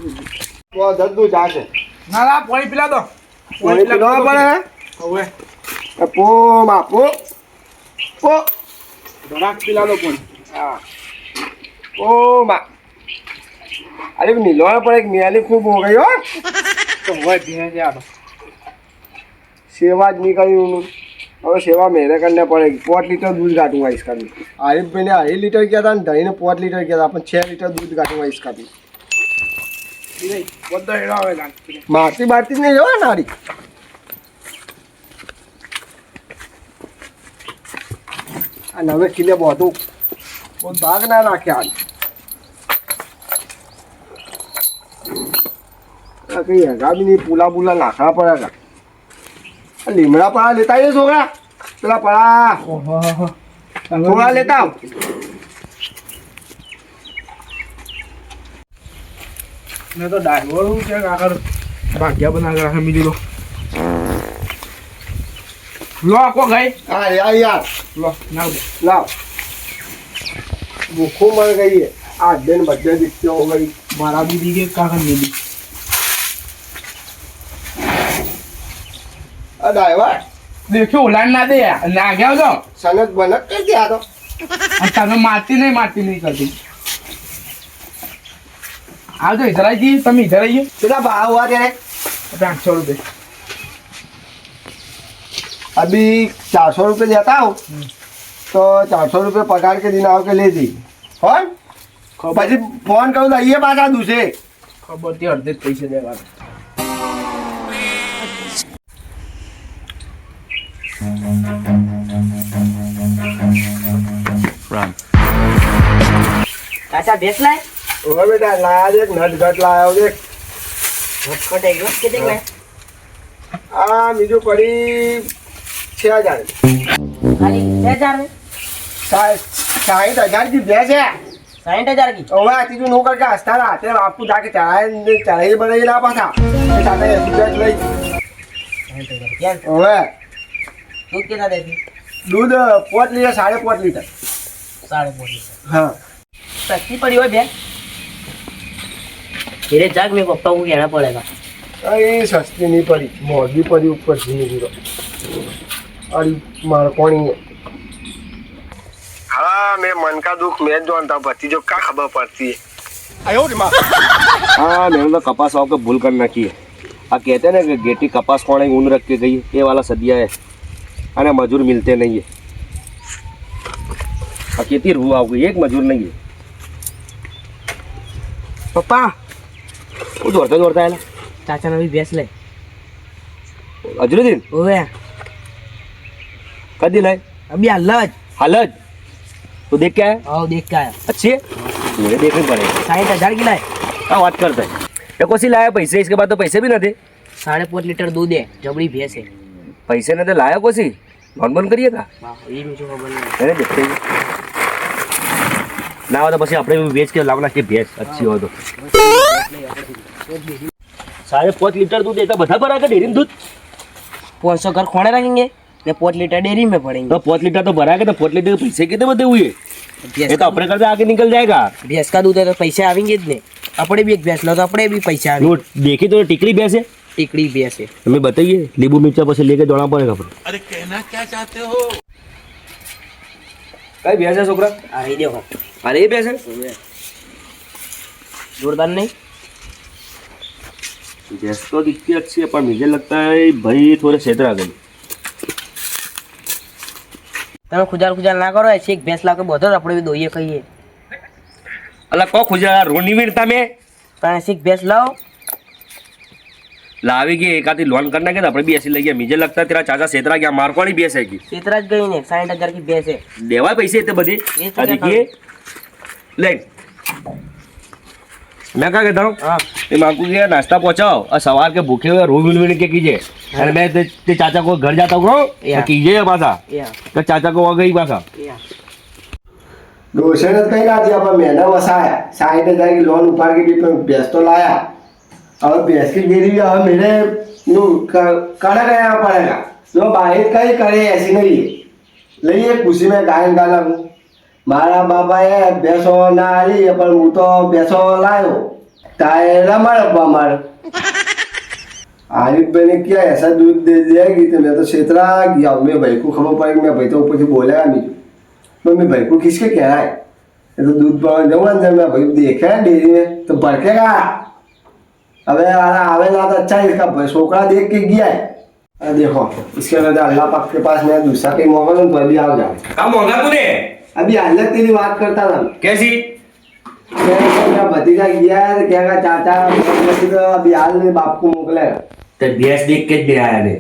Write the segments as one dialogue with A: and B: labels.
A: તો દૂધ જાશે
B: ના ના પાણી પીલા દો
A: પાણી પીવા પડે
B: હવે
A: પો બાપો પો
B: જરાક પીલા દો પાણી
A: હા ઓ બા અરે મિલવા પડે એક મિયાલી ખૂબ હો ગઈ હો
B: તો હોય ભેંસ યાર
A: સેવા જ નહીં કર્યું હવે સેવા મેરે કરને પડે 5 લીટર દૂધ કાઢું આઈસ કાઢું આરિફભાઈને 2.5 લીટર કહેતા ને દહીંને 5 લીટર કહેતા પણ 6 લીટર દૂધ કાઢું આઈસ કાઢું
B: બધો હેડો આવે
A: મારતી બારતી જ નહીં જો નારી અને હવે કિલે બધું બહુ દાગ ના નાખ્યા આજ કઈ હગાવી નહીં પુલા બુલા નાખવા પડે લીમડા પડા લેતા આવીએ છોકરા પેલા પડા થોડા લેતા આવ
B: મેં તો ડાયવર છે આગળ ભાગ્યા બના રાખે બીજું તો લો આખો ગઈ
A: હા યાર
B: લો નાવ દે
A: લાવ ભૂખો મર ગઈ આ બેન બધે દીકતી હો ગઈ
B: મારા દીદી કે કાકા દીદી
A: આ ડ્રાઈવર
B: દેખ્યો ઉલાન ના દે ના ગયા તો
A: સનત બનત કઈ ગયા તો
B: અને તમે મારતી નહીં કરતી આવજો ઇધર આવી જઈએ તમે ઇધર આવીએ
A: કેટલા ભાવ हुआ तेरे
B: 500 રૂપિયા
A: अभी 400 रुपये देता हूँ तो 400 रुपये पगार के दिन आओ के ले दी फोन પછી ફોન કરું તો અહીંયા પાછા દુસે
B: ખબર તે અડધે જ પૈસે દેવાના
C: કાચા ભેંસ લાય
A: ઓહો બેટા લાયા દેખ નટઘટ લાયો દેખ
C: ભટકટ એક રોજ કેટલી લાય
A: આ બીજું પડી 6000
C: ખાલી 2000 में
A: 60,000 की भैंस है
C: 60,000 की
A: ओवा तीजू नो करके हंसता रहा तेरे आपको जाके चढ़ाई बनाई ना पासा चाचा ये भैंस लई
C: 60,000 क्या
A: ओवे
C: दूध कितना देती
A: दूध 5 लीटर 5.5 लीटर
C: 5.5 लीटर
A: हाँ
C: सस्ती पड़ी हुई भैंस तेरे जाग में पप्पा को कहना पड़ेगा
A: अरे सस्ती नहीं पड़ी महंगी पड़ी ऊपर से नहीं गिरो अरे मार कौन है हाँ मैं मन का दुख मैं जानता हूँ भतीजो क्या खबर पड़ती है हाँ मैंने तो कपास वाव को भूल करना की है आ कहते हैं ना कि गेटी कपास कोने ऊन रख के गई ये वाला सदिया है अरे मजूर मिलते नहीं है आ खेती रू आओगे एक मजूर नहीं है पप्पा वो दौड़ता है ना
C: चाचा ने भी भैंस ले
A: अजरू दिन
C: ओए
A: कदी लाए
C: अभी हालत
A: हालत तो देख क्या है
C: आओ देख के आया
A: अच्छी है मुझे देखने पड़ेगा
C: 60,000 की लाए
A: हाँ बात करते हैं ये कोसी लाया पैसे इसके बाद तो पैसे भी ना दे
C: 5.5 लीटर दूध है जबड़ी भैंस है
A: पैसे ना दे लाया कोसी लोन बंद करिएगा
C: ये मुझे खबर नहीं
A: अरे देखते ही ना हो तो बस अपने भी बेच के लावना कि भैंस अच्छी हो तो 5.5 लीटर दूध देता बता भरा का डेयरी में दूध
C: 500 घर खोने रखेंगे ने 5 लीटर डेयरी में पड़ेंगे
A: तो 5 लीटर तो भरा के तो 5 लीटर के पैसे कितने बदे हुए ये तो अपने कर्ज आगे निकल जाएगा
C: भैंस का दूध है तो पैसे आवेंगे ने अपने भी एक भैंस लो तो अपने भी पैसे आवेंगे
A: वो देखी तो टिकड़ी भैंस है
C: टिकड़ी भैंस है
A: हमें बताइए नींबू मिर्चा बस लेके दौड़ा पड़ेगा फिर
B: अरे कहना क्या चाहते हो
A: कई भैंस है छोकरा
C: अरे देखो
A: अरे ये भैंस है
C: जोरदार नहीं
A: भैंस तो दिखती अच्छी है पर मुझे लगता है भाई थोड़े क्षेत्र आ गई
C: તમે ખુજાર ના કરો ऐसे एक भैंस ला के बोधो આપણે भी દોઈએ કહીએ
A: अल्लाह को खुजा रोनी वीरता में
C: પણ ऐसे एक भैंस लाओ
A: लावेगी एक आधी लोन करना के तो अपने भी ऐसी लगी है मुझे लगता है तेरा चाचा सेतरा क्या मारवाड़ी भैंस है की
C: तेतरा જ ગઈ ને 60,000 की भैंस है
A: देवा पैसे इतने बदे
C: ये तो क्या
A: देखिए ले मैं क्या कहता हूँ
C: हाँ
A: तुम आपको क्या नाश्ता पहुँचाओ और सवार के भूखे हुए रो मिल के कीजिए अरे मैं ते चाचा को घर जाता हूँ
C: या।
A: कीजिए पासा
C: या
A: तो चाचा को आ गई पासा
C: या
A: डोसे ने कहीं ना दिया पर मैंने वसाया 60,000 की लोन उपाड़ के भी भैंस तो लाया और भैंस की गिरी अब मेरे कड़ा गया पड़ेगा जो बाहर कहीं करे ऐसी नहीं लइए खुशी में गायन गाना मारा बाबा ये भैंसो ना आली पर हूँ तो भैंसो लायो तायला मार मार आरिफ भाई ने क्या ऐसा दूध दे दिया कि तो मैं तो क्षेत्रा गया मैं भाई को खबर पड़ी मैं भाई तो ऊपर से बोलेगा नहीं तो मैं भाई को किसके क्या है ये तो दूध पाने जाऊंगा जब मैं भाई देखा है डेयरी में तो भड़केगा अबे यार आवे ना तो अच्छा इसका भाई छोकरा देख के गया है अरे देखो इसके बाद अल्लाह पाक के पास मैं दूसरा कहीं मौका दूं तो अभी आ जाओ
D: कब होगा तूने
A: अभी हालत तेरी बात करता था
D: कैसी
A: मेरा भतीजा गया है तो क्या कहा चाचा तो अभी हाल में बाप को मोकलेगा
D: तो भैंस देख के दे आया ने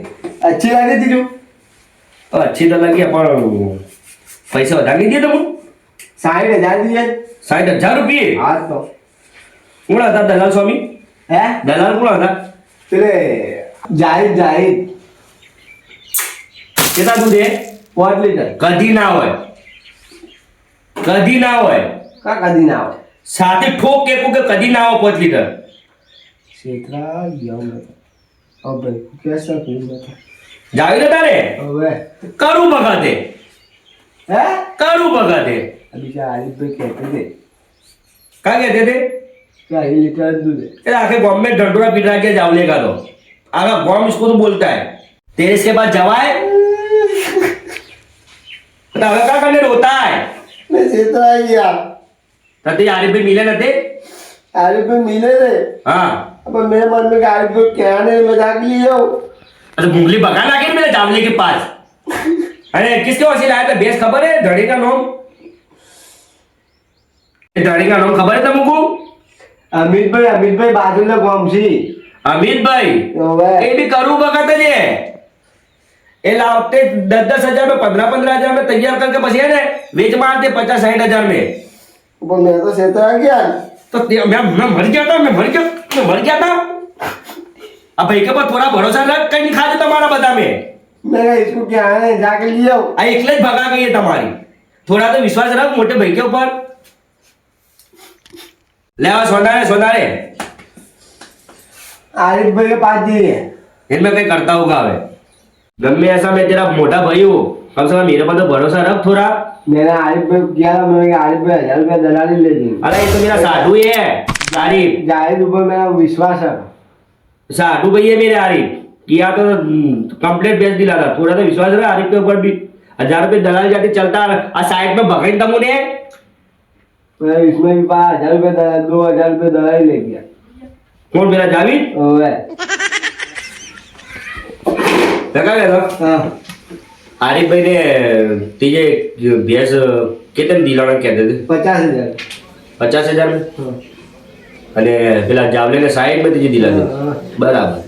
A: अच्छी लगी थी जो
D: तो अच्छी तो लगी अपन पैसे बता नहीं दिए तुम
A: 60,000 दिए
D: 60,000 रुपये
A: आज तो
D: कौन आता दलाल स्वामी
A: है
D: दलाल कौन आता
A: तेरे जाहिद
D: કેટલા દૂધ હે
A: 5 लीटर
D: કદી ના હોય
A: का कदी ना हो
D: સાથે ઠોક કે કે કદી ના હોય 5 લીટર
A: क्षेत्रा गया मैं अब भाई कैसा कोई बता
D: જાવી ને તારે
A: अबे
D: કરું બગાતે
A: है
D: કરું બગાતે
A: अभी क्या आरिफ भाई कहते थे
D: કા કહેતે थे
A: क्या 1 लीटर दूध है
D: ये आके गांव में ढंडोरा पिटा के जावले का तो आगा गांव इसको तो बोलता है तेरे इसके पास जवाए तो हमें क्या करने रोता है
A: मैं क्षेत्रा गया
D: तते आरिफ भाई मिले न थे
A: आरिफ भाई मिले थे
D: हाँ
A: अब मेरे मन में आरिफ भाई क्या नहीं मजाक लिया हो
D: अरे मुंगली भगा ना के मेरे जावले के पास अरे किसके वसीले आया था बेस खबर है धड़ी का नाम धड़ी का नाम खबर है तुमको
A: अमित भाई बाजू में गमसी
D: अमित भाई
A: ओवे
D: ये भी करू बगाते जे ये लावते 10,000 में 15,000 में तैयार करके बस ये ने बेच मारते 50-60,000 में
A: वो मैं तो क्षेत्रा गया
D: तो मैं मर गया था मैं मर गया था अब भाई के पास थोड़ा भरोसा रख कहीं नहीं खा दे तुम्हारा बता में
A: मैं इसको क्या है जाके लिया हो
D: आ एकले भगा गई है तुम्हारी थोड़ा तो विश्वास रख मोटे भाई के ऊपर ले आओ सोना रे
A: आरिफ भाई के पास दिए
D: इनमें कहीं करता होगा हमें गम्मे ऐसा मैं तेरा मोटा भाई हूँ कम से कम मेरे पर तो भरोसा रख थोड़ा
A: मैंने आरिफ भाई को किया था मैंने आरिफ भाई 1,000 रुपया दलाली ले दी
D: अरे ये तो मेरा साधु ही है आरिफ
A: जाहिद ऊपर मेरा विश्वास है
D: साधु भाई है मेरे आरिफ किया तो कंप्लीट बेच दिला था थोड़ा तो विश्वास रहा आरिफ के ऊपर भी 1,000 रुपये दलाल जाती चलता और साइड में भगन तमुने
A: मैं इसमें भी 5,000 रुपया 2,000 रुपया दलाली ले गया
D: कौन मेरा जावेद
A: ओए
D: देखा गया था
A: हाँ
D: आरिफ भाई ने तीजे भैंस कितने दिलाना कहते थे
A: 50,000
D: 50,000 में
A: हाँ
D: અને પેલા જાવલે ને સાઈડ માં દીધી દિલા દે
A: हाँ।
D: બરાબર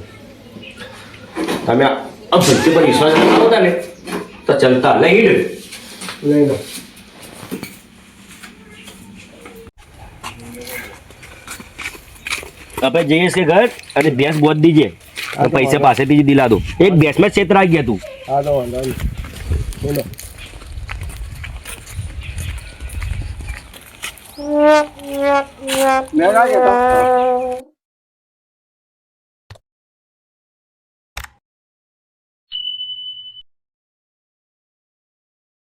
D: તમે अब भक्ति पर विश्वास रखा होता ने तो चलता नहीं हिट
A: ले लो
D: આપણે જઈએ છે ઘર અને ભેંસ બોધ દીજે તો પૈસા પાસેથી જ દિલા દો એક ભેંસ માં છેતરાઈ ગયા તું
A: हाँ तो बोलो मैं क्या कहता हूँ